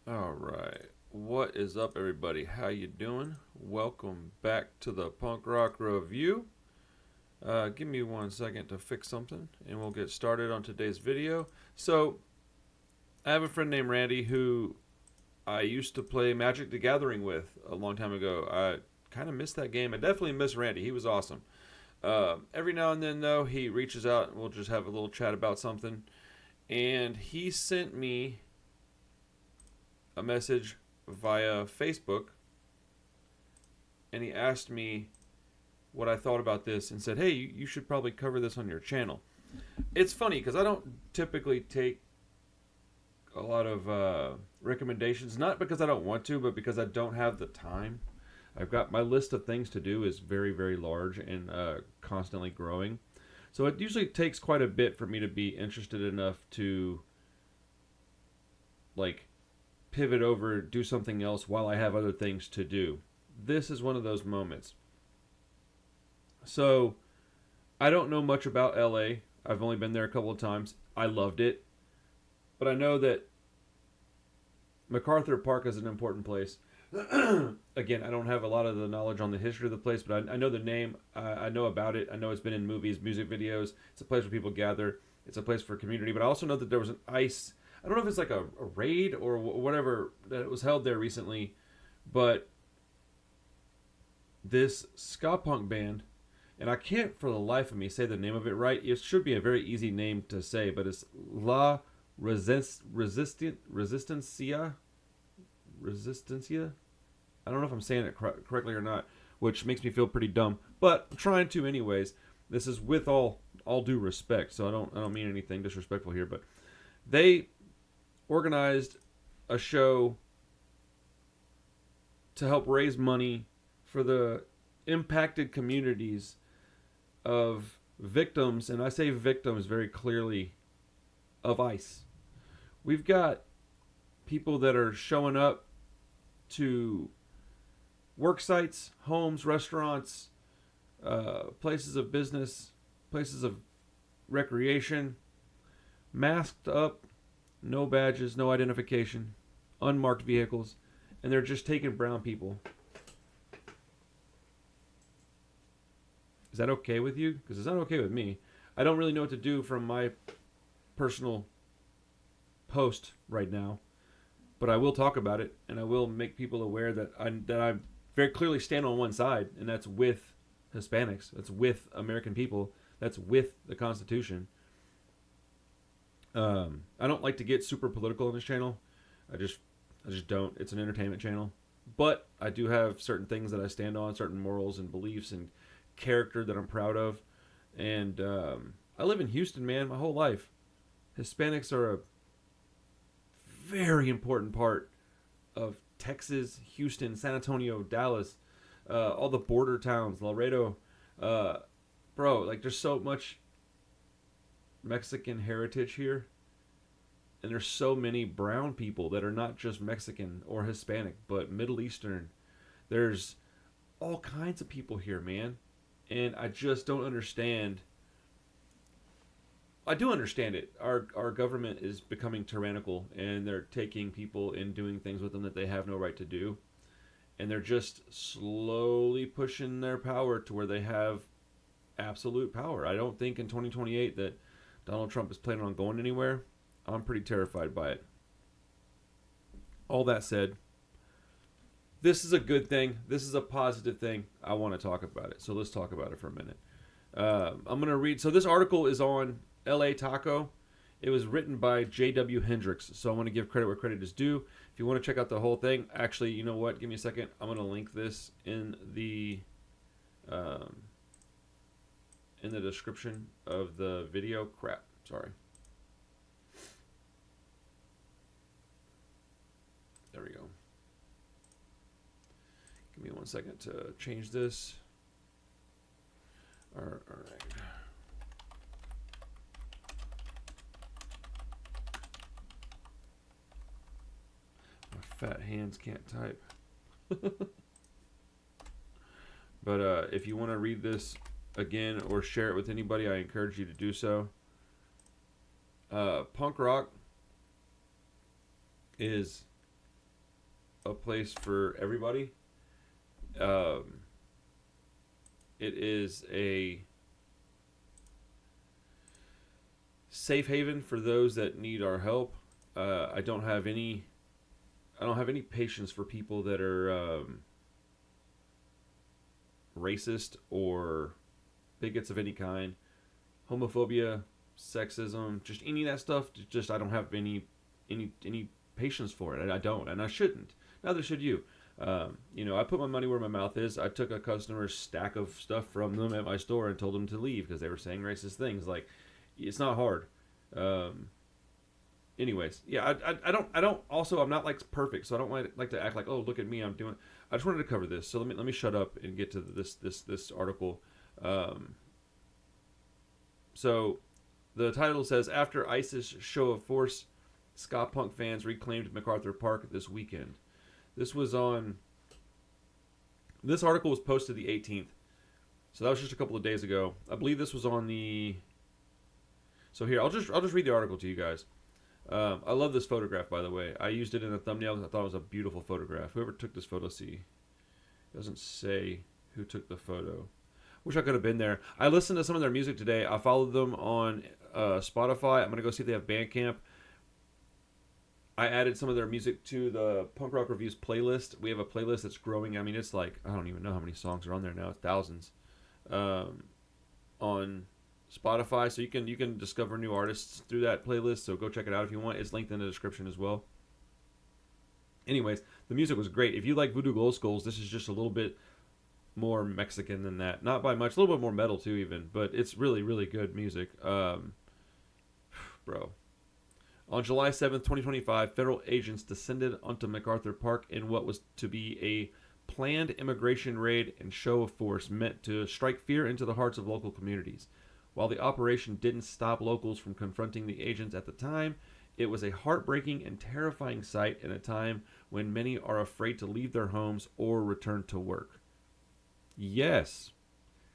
All right. What is up, everybody? How you doing? Welcome back to the Punk Rock Review. Give me 1 second to fix something, and we'll get started on today's video. So, I have a friend named Randy who I used to play Magic the Gathering with a long time ago. I kind of missed that game. I definitely miss Randy. He was awesome. Every now and then, though, he reaches out and we'll just have a little chat about something. And he sent me a message via Facebook, and he asked me what I thought about this and said, "Hey, you should probably cover this on your channel." It's funny because I don't typically take a lot of recommendations, not because I don't want to, but because I don't have the time. I've got my list of things to do is very, very large and constantly growing. So it usually takes quite a bit for me to be interested enough to like pivot over, do something else while I have other things to do. This is one of those moments. So, I don't know much about LA. I've only been there a couple of times. I loved it. But I know that MacArthur Park is an important place. Again, I don't have a lot of the knowledge on the history of the place, but I know the name. I know about it. I know it's been in movies, music videos. It's a place where people gather. It's a place for community. But I also know that there was an ice. I don't know if it's like a raid or whatever that was held there recently, but this ska-punk band, and I can't for the life of me say the name of it right. It should be a very easy name to say, but it's La Resistencia. Resistencia. I don't know if I'm saying it correctly or not, which makes me feel pretty dumb, but I'm trying to anyways. This is with all due respect, so I don't mean anything disrespectful here, but they organized a show to help raise money for the impacted communities of victims, and I say victims very clearly, of ICE. We've got people that are showing up to work sites, homes, restaurants, places of business, places of recreation, masked up, no badges, no identification, unmarked vehicles, and they're just taking brown people. Is that okay with you? Because it's not okay with me. I don't really know what to do from my personal post right now, but I will talk about it, and I will make people aware that I very clearly stand on one side, and that's with Hispanics, that's with American people, that's with the Constitution. I don't like to get super political on this channel. I just don't. It's an entertainment channel, but I do have certain things that I stand on, certain morals and beliefs and character that I'm proud of. And I live in Houston, man, my whole life. Hispanics are a very important part of Texas, Houston, San Antonio, Dallas, all the border towns, Laredo. Bro, like there's so much Mexican heritage here. And there's so many brown people that are not just Mexican or Hispanic, but Middle Eastern. There's all kinds of people here, man. And I just don't understand. I do understand it. Our government is becoming tyrannical, and they're taking people and doing things with them that they have no right to do. And they're just slowly pushing their power to where they have absolute power. I don't think in 2028 that Donald Trump is planning on going anywhere. I'm pretty terrified by it. All that said, this is a good thing. This is a positive thing. I want to talk about it. So let's talk about it for a minute. I'm going to read. So this article is on LA Taco. It was written by J.W. Hendricks. So I want to give credit where credit is due. If you want to check out the whole thing, actually, you know what? Give me a second. I'm going to link this in the description of the video. Crap. Sorry. There we go. Give me 1 second to change this. All right. My fat hands can't type. But if you want to read this again or share it with anybody, I encourage you to do so. Punk rock is a place for everybody. Um, it is a safe haven for those that need our help. I don't have any. I don't have any patience for people that are racist or bigots of any kind, homophobia, sexism, just any of that stuff. Just I don't have any patience for it. I don't, and I shouldn't. Neither should you. I put my money where my mouth is. I took a customer's stack of stuff from them at my store and told them to leave because they were saying racist things. Like, it's not hard. Anyways, yeah, I don't. Also, I'm not like perfect, so I don't like to act like, oh, look at me, I'm doing. I just wanted to cover this, so let me shut up and get to this article. So, the title says, after ISIS show of force, Ska-Punk fans reclaimed MacArthur Park this weekend. This was on. This article was posted the 18th, so that was just a couple of days ago. I believe this was on the. So here, I'll just read the article to you guys. I love this photograph, by the way. I used it in a thumbnail. I thought it was a beautiful photograph. Whoever took this photo, doesn't say who took the photo. Wish I could have been there. I listened to some of their music today. I followed them on Spotify. I'm going to go see if they have Bandcamp. I added some of their music to the Punk Rock Reviews playlist. We have a playlist that's growing. I mean, it's like, I don't even know how many songs are on there now. It's thousands. On Spotify, so you can discover new artists through that playlist, so go check it out if you want. It's linked in the description as well. Anyways, the music was great. If you like Voodoo Glow Skulls, this is just a little bit more Mexican than that. Not by much, a little bit more metal too even, but it's really, really good music. Bro. On July 7th, 2025, federal agents descended onto MacArthur Park in what was to be a planned immigration raid and show of force meant to strike fear into the hearts of local communities. While the operation didn't stop locals from confronting the agents at the time, it was a heartbreaking and terrifying sight in a time when many are afraid to leave their homes or return to work. Yes.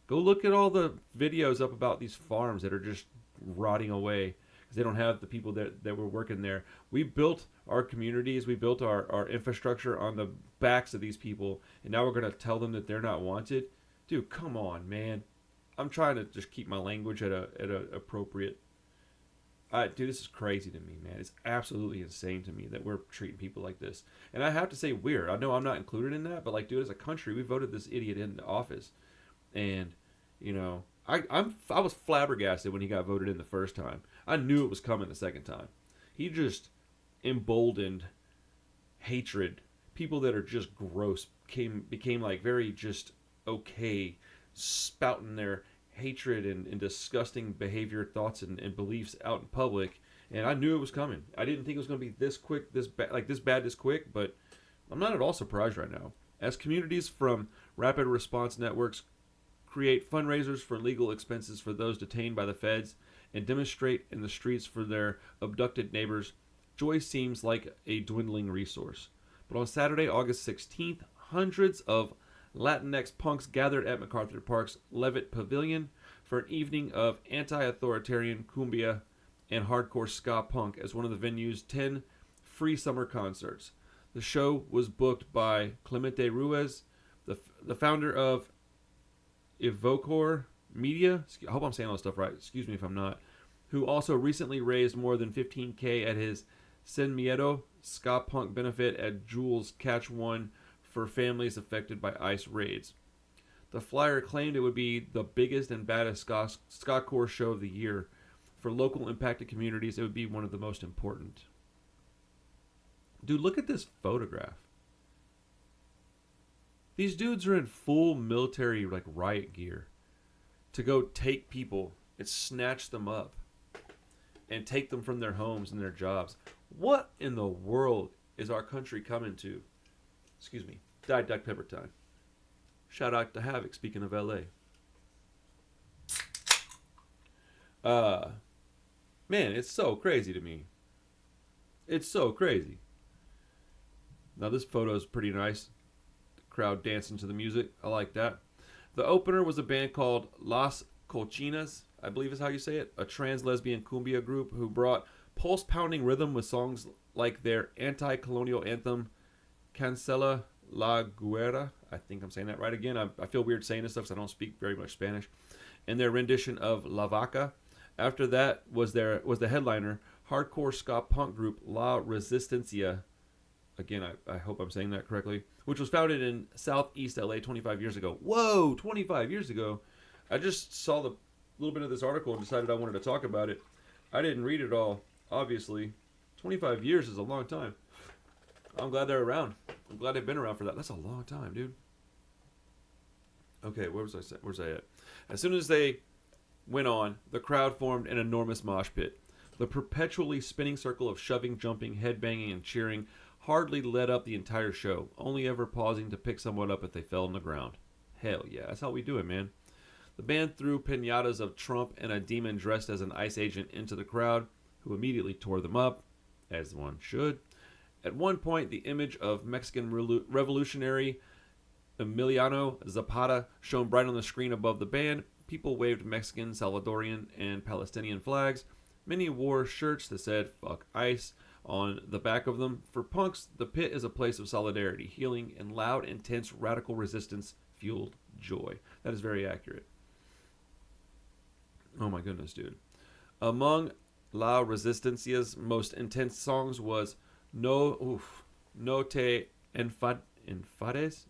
Go look at all the videos up about these farms that are just rotting away because they don't have the people that were working there. We built our communities, we built our infrastructure on the backs of these people, and now we're going to tell them that they're not wanted? Dude, come on, man. I'm trying to just keep my language at a appropriate. Dude, this is crazy to me, man. It's absolutely insane to me that we're treating people like this. And I have to say, weird. I know I'm not included in that, but like, dude, as a country, we voted this idiot into office, and I was flabbergasted when he got voted in the first time. I knew it was coming the second time. He just emboldened hatred. People that are just gross became like very just okay, spouting their hatred and disgusting behavior, thoughts, and beliefs out in public. And I knew it was coming. I didn't think it was going to be this quick, this bad, this quick. But I'm not at all surprised right now. As communities from rapid response networks create fundraisers for legal expenses for those detained by the feds and demonstrate in the streets for their abducted neighbors, joy seems like a dwindling resource. But on Saturday, August 16th, hundreds of Latinx punks gathered at MacArthur Park's Levitt Pavilion for an evening of anti-authoritarian cumbia and hardcore ska punk as one of the venue's 10 free summer concerts. The show was booked by Clemente Ruiz, the founder of Evocor Media. I hope I'm saying all this stuff right. Excuse me if I'm not. Who also recently raised more than $15,000 at his Sin Miedo ska punk benefit at Jules Catch One for families affected by ICE raids. The flyer claimed it would be the biggest and baddest ska-core show of the year. For local impacted communities, it would be one of the most important. Dude, look at this photograph. These dudes are in full military riot gear to go take people and snatch them up and take them from their homes and their jobs. What in the world is our country coming to? Excuse me. Diet Duck Pepper time. Shout out to Havoc, speaking of LA. Man, it's so crazy to me. It's so crazy. Now this photo is pretty nice. The crowd dancing to the music. I like that. The opener was a band called Las Colchinas, I believe is how you say it. A trans-lesbian cumbia group who brought pulse-pounding rhythm with songs like their anti-colonial anthem, Cancela la Guerra. I think I'm saying that right again. I feel weird saying this stuff because I don't speak very much Spanish. And their rendition of La Vaca. After that was the headliner, hardcore ska punk group La Resistencia. Again, I hope I'm saying that correctly. Which was founded in Southeast LA 25 years ago. Whoa, 25 years ago. I just saw the little bit of this article and decided I wanted to talk about it. I didn't read it all, obviously. 25 years is a long time. I'm glad they're around. I'm glad they've been around for that. That's a long time, dude. Okay, where's I at? As soon as they went on, the crowd formed an enormous mosh pit. The perpetually spinning circle of shoving, jumping, headbanging, and cheering hardly led up the entire show, only ever pausing to pick someone up if they fell on the ground. Hell yeah, that's how we do it, man. The band threw piñatas of Trump and a demon dressed as an ICE agent into the crowd, who immediately tore them up, as one should. At one point, the image of Mexican revolutionary Emiliano Zapata shone bright on the screen above the band. People waved Mexican, Salvadorian, and Palestinian flags. Many wore shirts that said "Fuck ICE" on the back of them. For punks, the pit is a place of solidarity, healing, and loud, intense, radical resistance fueled joy. That is very accurate. Oh my goodness, dude. Among La Resistencia's most intense songs was No Te Enfades,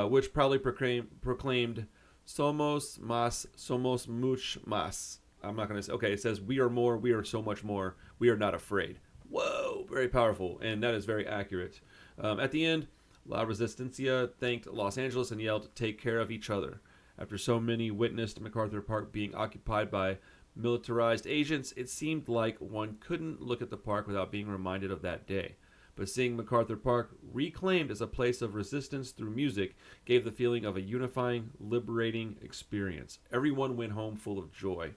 which proudly proclaimed Somos más, somos much más. I'm not going to say, okay, it says we are more, we are so much more, we are not afraid. Whoa, very powerful, and that is very accurate. At the end, La Resistencia thanked Los Angeles and yelled, "Take care of each other." After so many witnessed MacArthur Park being occupied by militarized agents, it seemed like one couldn't look at the park without being reminded of that day. But seeing MacArthur Park reclaimed as a place of resistance through music gave the feeling of a unifying, liberating experience. Everyone went home full of joy.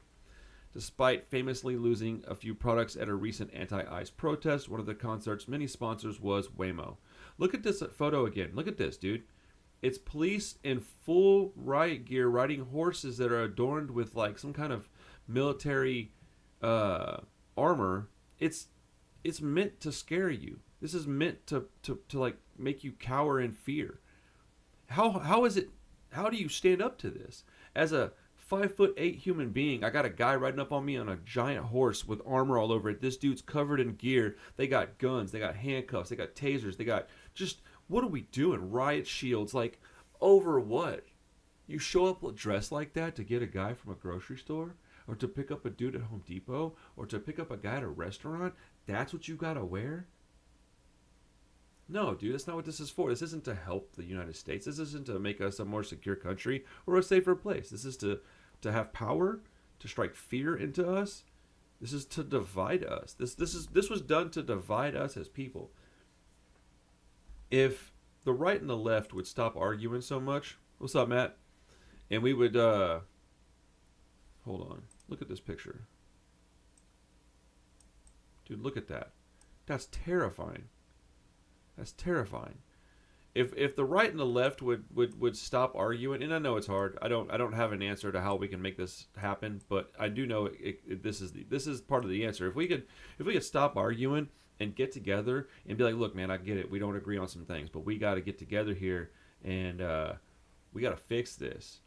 Despite famously losing a few products at a recent anti-ICE protest, one of the concert's many sponsors was Waymo. Look at this photo again. Look at this, dude. It's police in full riot gear riding horses that are adorned with like some kind of military armor. It's meant to scare you. This is meant to like make you cower in fear. How is it? How do you stand up to this? As a 5'8" human being, I got a guy riding up on me on a giant horse with armor all over it. This dude's covered in gear. They got guns. They got handcuffs. They got tasers. They got just, what are we doing? Riot shields. Like, over what? You show up dressed like that to get a guy from a grocery store? Or to pick up a dude at Home Depot? Or to pick up a guy at a restaurant? That's what you gotta wear? No, dude, that's not what this is for. This isn't to help the United States. This isn't to make us a more secure country or a safer place. This is to have power, to strike fear into us. This is to divide us. This was done to divide us as people. If the right and the left would stop arguing so much, what's up, Matt? And we would hold on. Look at this picture. Dude, look at that. That's terrifying. That's terrifying. If the right and the left would stop arguing, and I know it's hard. I don't have an answer to how we can make this happen, but I do know this is part of the answer. If we could stop arguing and get together and be like, look, man, I get it. We don't agree on some things, but we got to get together here and we got to fix this.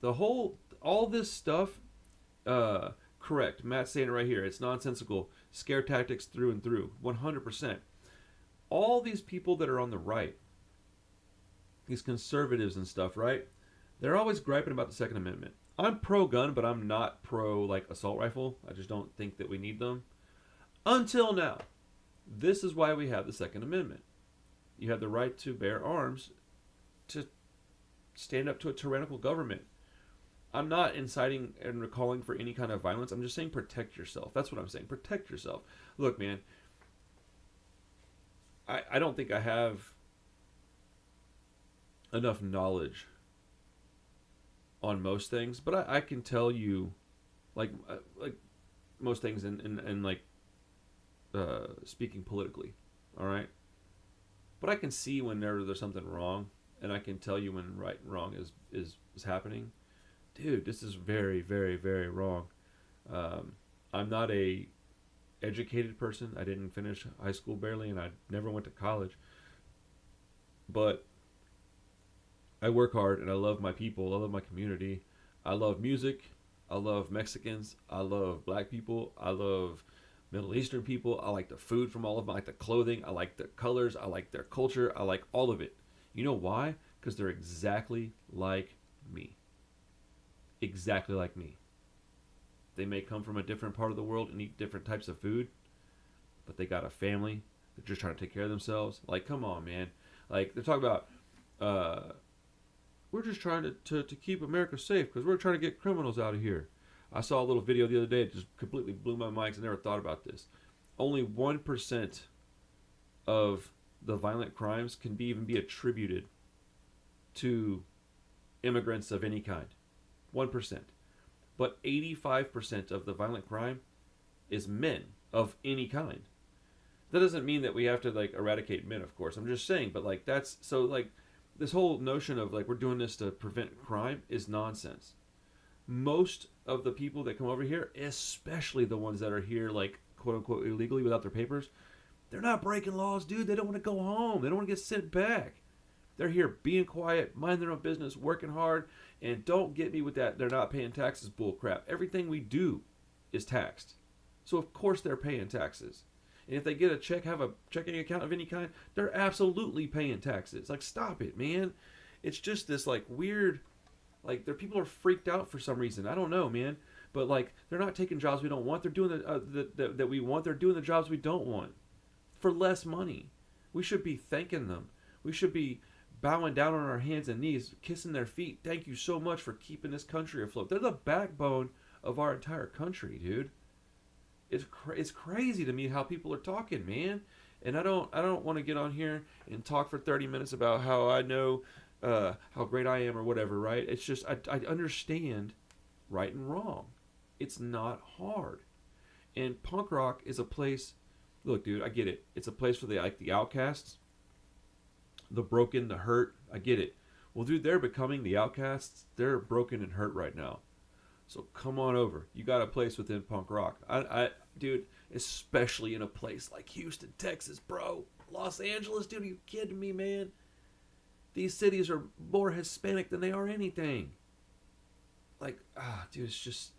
All this stuff, correct. Matt's saying it right here. It's nonsensical. Scare tactics through and through. 100%. All these people that are on the right, these conservatives and stuff, right? They're always griping about the Second Amendment. I'm pro-gun, but I'm not pro, like, assault rifle. I just don't think that we need them. Until now. This is why we have the Second Amendment. You have the right to bear arms to stand up to a tyrannical government. I'm not inciting and calling for any kind of violence. I'm just saying protect yourself. That's what I'm saying. Protect yourself. Look, man, I don't think I have enough knowledge on most things, but I can tell you, like most things in like speaking politically, all right. But I can see when there's something wrong, and I can tell you when right and wrong is happening. Dude, this is very, very, very wrong. I'm not a educated person. I didn't finish high school barely, and I never went to college. But I work hard, and I love my people. I love my community. I love music. I love Mexicans. I love black people. I love Middle Eastern people. I like the food from all of them. I like the clothing. I like their colors. I like their culture. I like all of it. You know why? Because they're exactly like me. Exactly like me. They may come from a different part of the world and eat different types of food, but they got a family. They're just trying to take care of themselves. Like, come on, man. Like, they're talking about, we're just trying to keep America safe because we're trying to get criminals out of here. I saw a little video the other day. It just completely blew my mind because I never thought about this. Only 1% of the violent crimes can even be attributed to immigrants of any kind. 1%. But 85% of the violent crime is men of any kind. That doesn't mean that we have to like eradicate men, of course. I'm just saying, but like that's so like this whole notion of like we're doing this to prevent crime is nonsense. Most of the people that come over here, especially the ones that are here like quote unquote illegally without their papers, they're not breaking laws, dude. They don't want to go home. They don't want to get sent back. They're here being quiet, mind their own business, working hard, and don't get me with that they're not paying taxes bull crap. Everything we do is taxed. So of course they're paying taxes. And if they get a check, have a checking account of any kind, they're absolutely paying taxes. Like, stop it, man. It's just this like weird, like people are freaked out for some reason. I don't know, man. But like they're not taking jobs we don't want. They're doing that we want. They're doing the jobs we don't want for less money. We should be thanking them. We should be bowing down on our hands and knees, kissing their feet. Thank you so much for keeping this country afloat. They're the backbone of our entire country, dude. It's crazy to me how people are talking, man. And I don't want to get on here and talk for 30 minutes about how I know how great I am or whatever, right? It's just I understand right and wrong. It's not hard. And punk rock is a place. Look, dude, I get it. It's a place for the outcasts, the broken, the hurt. I get it. Well, dude, they're becoming the outcasts. They're broken and hurt right now. So come on over. You got a place within punk rock. Dude, especially in a place like Houston, Texas, bro. Los Angeles, dude, are you kidding me, man? These cities are more Hispanic than they are anything. Like, dude, it's just...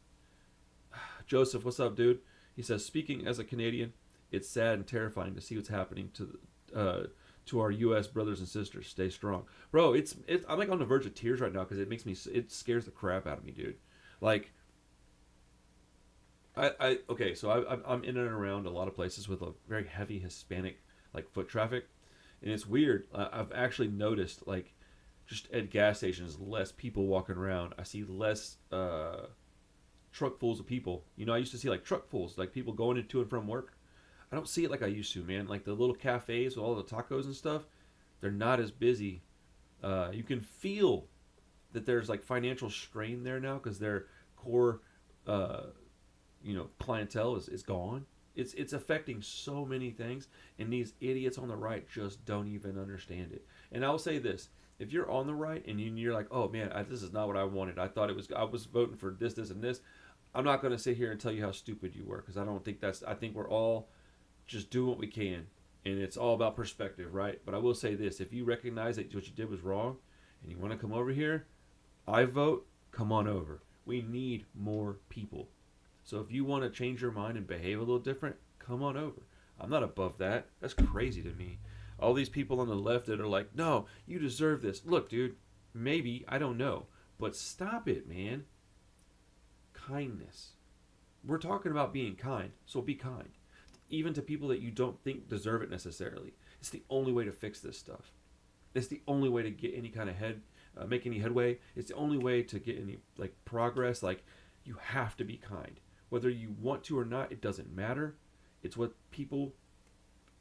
Joseph, what's up, dude? He says, speaking as a Canadian, it's sad and terrifying to see what's happening to our U.S. brothers and sisters. Stay strong. Bro, I'm like on the verge of tears right now because it scares the crap out of me, dude. Like, okay, so I'm in and around a lot of places with a very heavy Hispanic, like, foot traffic. And it's weird. I've actually noticed, like, just at gas stations, less people walking around. I see less truckfuls of people. You know, I used to see, like, truckfuls, like, people going into and from work. I don't see it like I used to, man. Like, the little cafes with all the tacos and stuff, they're not as busy. You can feel that there's, like, financial strain there now because their core, clientele is gone. It's affecting so many things, and these idiots on the right just don't even understand it. And I will say this: if you're on the right and you're like, "Oh man, this is not what I wanted. I was voting for this, and this," I'm not going to sit here and tell you how stupid you were because I don't think that's. I think we're all just doing what we can, and it's all about perspective, right? But I will say this: if you recognize that what you did was wrong, and you want to come over here, I vote. Come on over. We need more people. So if you want to change your mind and behave a little different, come on over. I'm not above that. That's crazy to me. All these people on the left that are like, no, you deserve this. Look, dude, maybe, I don't know. But stop it, man. Kindness. We're talking about being kind, so be kind. Even to people that you don't think deserve it necessarily. It's the only way to fix this stuff. It's the only way to get any kind of make any headway. It's the only way to get any like progress. Like, you have to be kind. Whether you want to or not, it doesn't matter. It's what people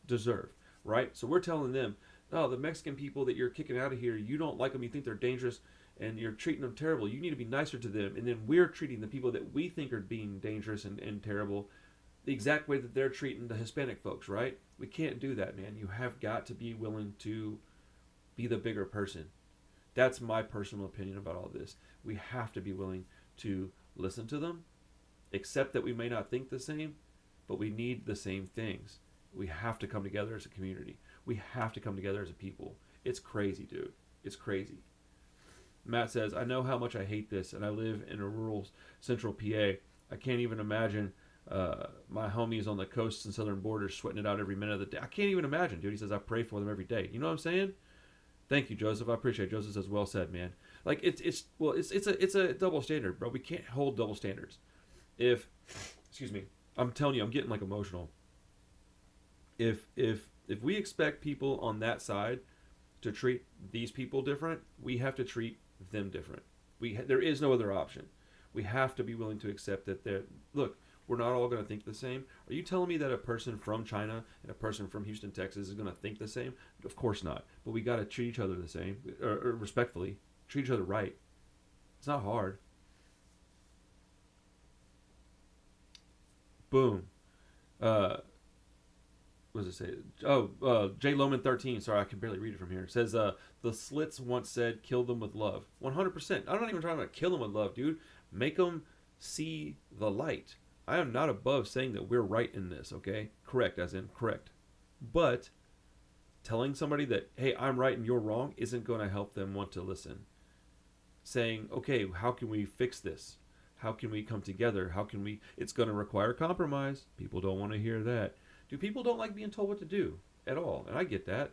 deserve, right? So we're telling them, no, the Mexican people that you're kicking out of here, you don't like them, you think they're dangerous, and you're treating them terrible. You need to be nicer to them. And then we're treating the people that we think are being dangerous and terrible the exact way that they're treating the Hispanic folks, right? We can't do that, man. You have got to be willing to be the bigger person. That's my personal opinion about all this. We have to be willing to listen to them, accept that we may not think the same, but we need the same things. We have to come together as a community. We have to come together as a people. It's crazy, dude. It's crazy. Matt says, I know how much I hate this, and I live in a rural central PA. I can't even imagine my homies on the coasts and southern borders sweating it out every minute of the day. I can't even imagine, dude. He says, I pray for them every day. You know what I'm saying? Thank you, Joseph. I appreciate it. Joseph says, well said, man. Like, it's a double standard, bro. We can't hold double standards. Excuse me, I'm telling you, I'm getting, like, emotional. If we expect people on that side to treat these people different, we have to treat them different. There is no other option. We have to be willing to accept that look, we're not all going to think the same. Are you telling me that a person from China and a person from Houston, Texas is going to think the same? Of course not. But we got to treat each other the same, or respectfully. Treat each other right. It's not hard. Boom. What does it say? Oh, J Loman 13. Sorry, I can barely read it from here. It says, the Slits once said, kill them with love. 100%. I'm not even talking about kill them with love, dude. Make them see the light. I am not above saying that we're right in this, okay? Correct, as in correct. But telling somebody that, hey, I'm right and you're wrong, isn't going to help them want to listen. Saying, okay, how can we fix this? How can we come together? It's going to require compromise. People don't want to hear that. People don't like being told what to do at all, and I get that.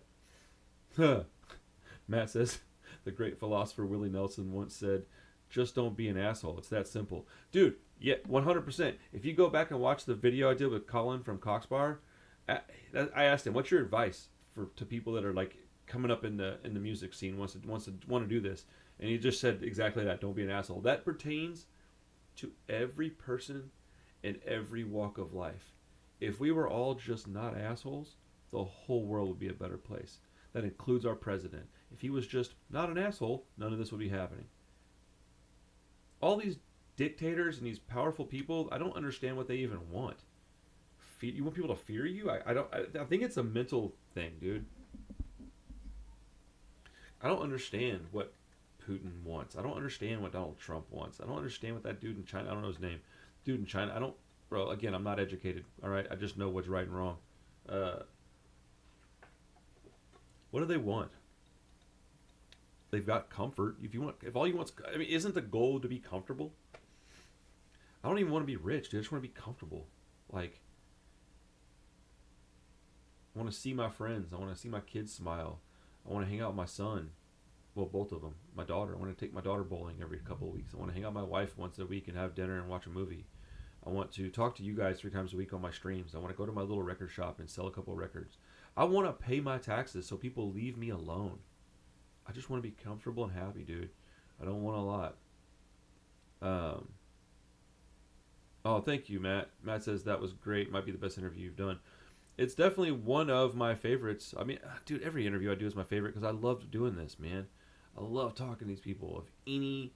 Matt says, the great philosopher Willie Nelson once said, just don't be an asshole. It's that simple. Dude, yeah, 100%. If you go back and watch the video I did with Colin from Coxbar, I asked him, what's your advice to people that are like coming up in the music scene, want to do this? And he just said exactly that, don't be an asshole. That pertains to every person in every walk of life. If we were all just not assholes, the whole world would be a better place. That includes our president. If he was just not an asshole, none of this would be happening. All these dictators and these powerful people, I don't understand what they even want. You want people to fear you? I think it's a mental thing, dude. I don't understand what Putin wants. I don't understand what Donald Trump wants. I don't understand what that dude in China, I don't know his name. Dude in China, bro, again, I'm not educated, all right? I just know what's right and wrong. What do they want? They've got comfort. If all you want, isn't the goal to be comfortable? I don't even want to be rich, dude. I just want to be comfortable. Like, I want to see my friends. I want to see my kids smile. I want to hang out with my son. Well, both of them. My daughter. I want to take my daughter bowling every couple of weeks. I want to hang out with my wife once a week and have dinner and watch a movie. I want to talk to you guys 3 times a week on my streams. I want to go to my little record shop and sell a couple of records. I want to pay my taxes so people leave me alone. I just want to be comfortable and happy, dude. I don't want a lot. Oh, thank you, Matt. Matt says that was great. Might be the best interview you've done. It's definitely one of my favorites. I mean, dude, every interview I do is my favorite because I love doing this, man. I love talking to these people. Of any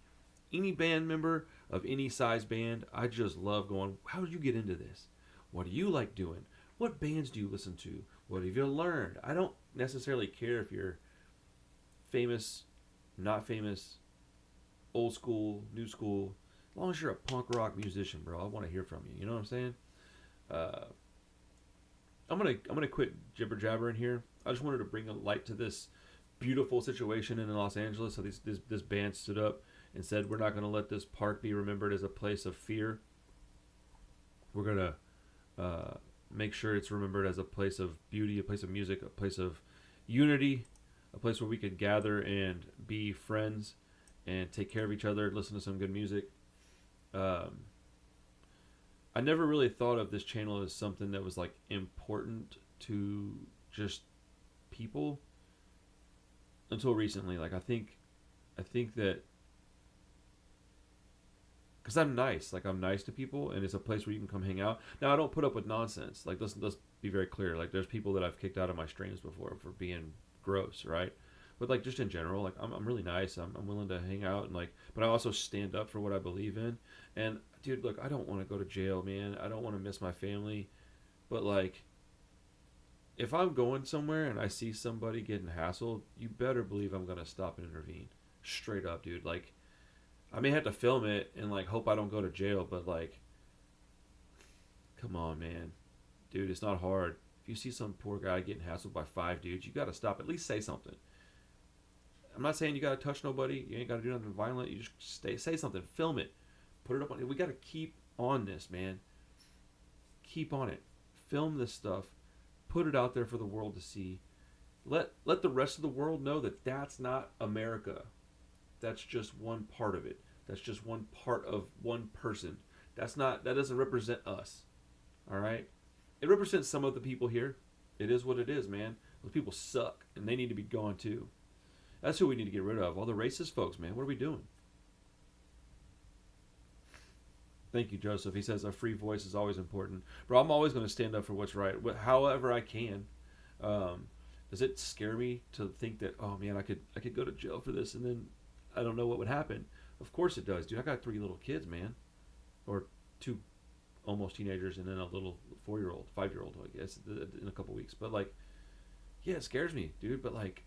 band member, of any size band, I just love going, how did you get into this? What do you like doing? What bands do you listen to? What have you learned? I don't necessarily care if you're famous, not famous, old school, new school. As long as you're a punk rock musician, bro, I want to hear from you. You know what I'm saying? I'm gonna quit jibber jabbering here. I just wanted to bring a light to this beautiful situation in Los Angeles. So this band stood up and said, we're not going to let this park be remembered as a place of fear. We're going to make sure it's remembered as a place of beauty, a place of music, a place of unity, a place where we can gather and be friends and take care of each other, listen to some good music. I never really thought of this channel as something that was like important to just people until recently. Like I think that because I'm nice, like I'm nice to people, and it's a place where you can come hang out. Now I don't put up with nonsense. Like let's be very clear. Like there's people that I've kicked out of my streams before for being gross, right? But like just in general, like I'm really nice. I'm willing to hang out and like, but I also stand up for what I believe in. And dude, look, I don't want to go to jail, man. I don't want to miss my family, but like, if I'm going somewhere and I see somebody getting hassled, you better believe I'm gonna stop and intervene. Straight up, dude. Like, I may have to film it and like hope I don't go to jail, but like, come on, man. dude, it's not hard. If you see some poor guy getting hassled by 5 dudes, you got to stop. At least say something. I'm not saying you got to touch nobody. You ain't got to do nothing violent. You just say something. Film it. Put it up on. We got to keep on this, man. Keep on it. Film this stuff. Put it out there for the world to see. Let the rest of the world know that that's not America. That's just one part of it. That's just one part of one person. That doesn't represent us. All right? It represents some of the people here. It is what it is, man. Those people suck, and they need to be gone too. That's who we need to get rid of. All the racist folks, man. What are we doing? Thank you, Joseph. He says a free voice is always important. Bro, I'm always going to stand up for what's right, however I can. Does it scare me to think that, oh man, I could go to jail for this and then I don't know what would happen? Of course it does, dude. I got 3 little kids, man, or 2 almost teenagers, and then a little 4-year-old, 5-year-old, I guess, in a couple weeks. But like, yeah, it scares me, dude. But like,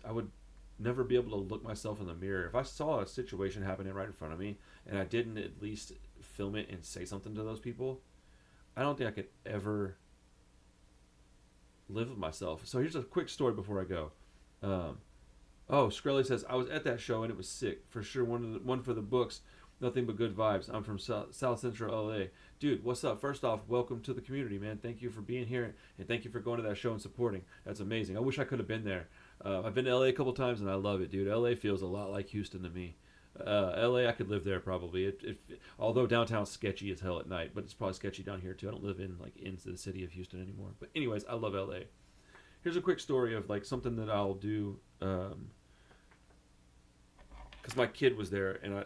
I would never be able to look myself in the mirror if I saw a situation happening right in front of me and I didn't at least film it and say something to those people. I don't think I could ever live with myself. So here's a quick story before I go. Skrelly says, I was at that show and it was sick. For sure, one for the books. Nothing but good vibes. I'm from South Central LA. Dude, what's up? First off, welcome to the community, man. Thank you for being here, and thank you for going to that show and supporting. That's amazing. I wish I could have been there. I've been to LA a couple times, and I love it, dude. LA feels a lot like Houston to me. LA, I could live there probably. Although downtown's sketchy as hell at night, but it's probably sketchy down here too. I don't live into the city of Houston anymore. But anyways, I love LA. Here's a quick story of like something that I'll do, because my kid was there, and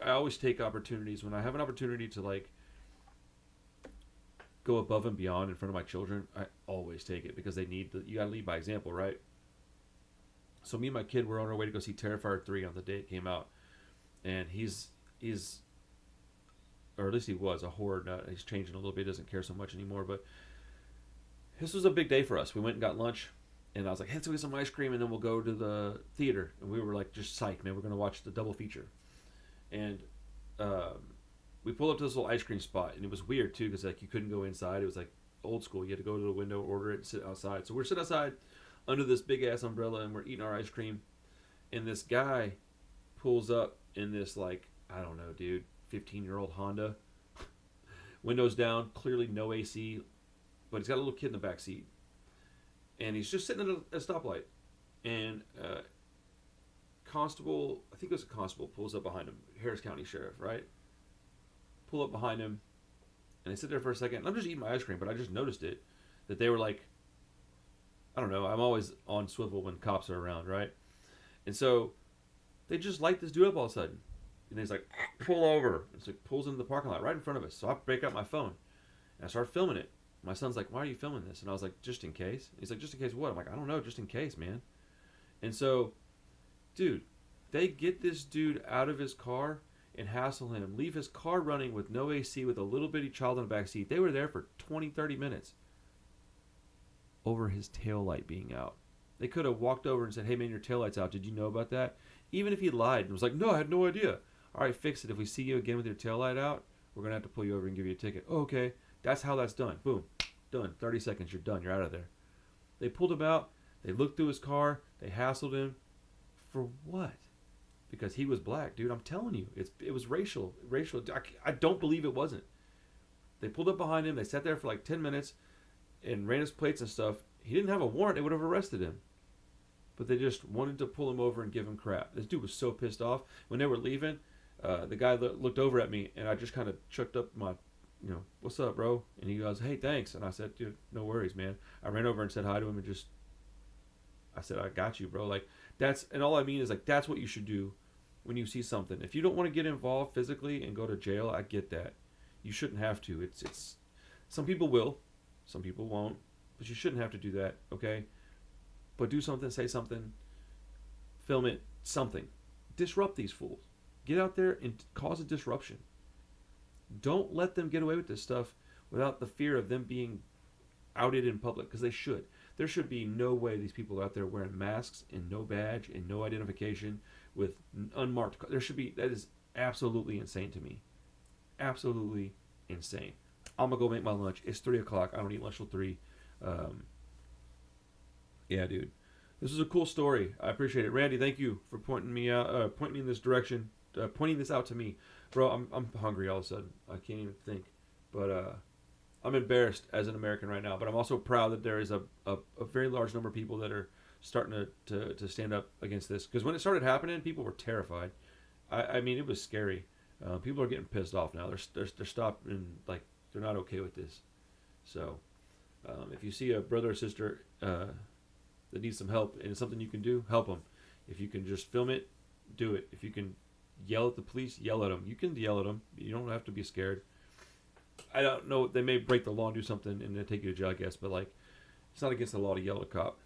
I always take opportunities when I have an opportunity to like go above and beyond in front of my children. I always take it because you gotta lead by example, right? So me and my kid were on our way to go see Terrifier 3 on the day it came out, and he's or at least he was a horror nut. He's changing a little bit. He doesn't care so much anymore, but this was a big day for us. We went and got lunch, and I was like, hey, let's go get some ice cream, and then we'll go to the theater. And we were like, just psyched, man. We're going to watch the double feature. And we pulled up to this little ice cream spot, and it was weird, too, because like you couldn't go inside. It was like old school. You had to go to the window, order it, and sit outside. So we're sitting outside under this big-ass umbrella, and we're eating our ice cream. And this guy pulls up in this, like, I don't know, dude, 15-year-old Honda. Windows down, clearly no AC, but he's got a little kid in the back seat. And he's just sitting at a stoplight. And constable, I think it was a constable, pulls up behind him. Harris County Sheriff, right? Pull up behind him. And they sit there for a second. And I'm just eating my ice cream, but I just noticed it. That they were like, I don't know, I'm always on swivel when cops are around, right? And so they just light this dude up all of a sudden. And he's like, pull over. And so he pulls into the parking lot right in front of us. So I break out my phone. And I start filming it. My son's like, why are you filming this? And I was like, just in case. He's like, just in case what? I'm like, I don't know, just in case, man. And so, dude, they get this dude out of his car and hassle him. Leave his car running with no AC with a little bitty child in the back seat. They were there for 20, 30 minutes over his taillight being out. They could have walked over and said, hey, man, your taillight's out. Did you know about that? Even if he lied and was like, no, I had no idea. All right, fix it. If we see you again with your taillight out, we're going to have to pull you over and give you a ticket. Oh, okay. That's how that's done. Boom. Done. 30 seconds. You're done. You're out of there. They pulled him out. They looked through his car. They hassled him. For what? Because he was black, dude. I'm telling you. It was racial. I don't believe it wasn't. They pulled up behind him. They sat there for like 10 minutes and ran his plates and stuff. He didn't have a warrant. They would have arrested him. But they just wanted to pull him over and give him crap. This dude was so pissed off. When they were leaving, the guy looked over at me, and I just kind of chucked up my, what's up, bro? And he goes, hey, thanks. And I said, dude, no worries, man. I ran over and said hi to him and I said, I got you, bro. Like, and all I mean is, like, that's what you should do when you see something. If you don't want to get involved physically and go to jail, I get that. You shouldn't have to. It's some people will, some people won't, but you shouldn't have to do that, okay? But do something, say something, film it, something. Disrupt these fools. Get out there and cause a disruption. Don't let them get away with this stuff without the fear of them being outed in public, because they should. There should be no way these people are out there wearing masks and no badge and no identification with unmarked. That is absolutely insane to me. Absolutely insane. I'm gonna go make my lunch. It's 3 o'clock. I don't eat lunch till 3. Um, yeah, dude. This is a cool story. I appreciate it, Randy. Thank you for pointing me out, pointing me in this direction, pointing this out to me, bro. I'm hungry all of a sudden. I can't even think, but I'm embarrassed as an American right now. But I'm also proud that there is a very large number of people that are starting to stand up against this. Because when it started happening, people were terrified. I mean, it was scary. People are getting pissed off now. They're stopping, like, they're not okay with this. So if you see a brother or sister that needs some help and it's something you can do, help them. If you can just film it, do it. If you can yell at the police, yell at them. You can yell at them. You don't have to be scared. I don't know. They may break the law and do something and then take you to jail, I guess. But, like, it's not against the law to yell at a cop.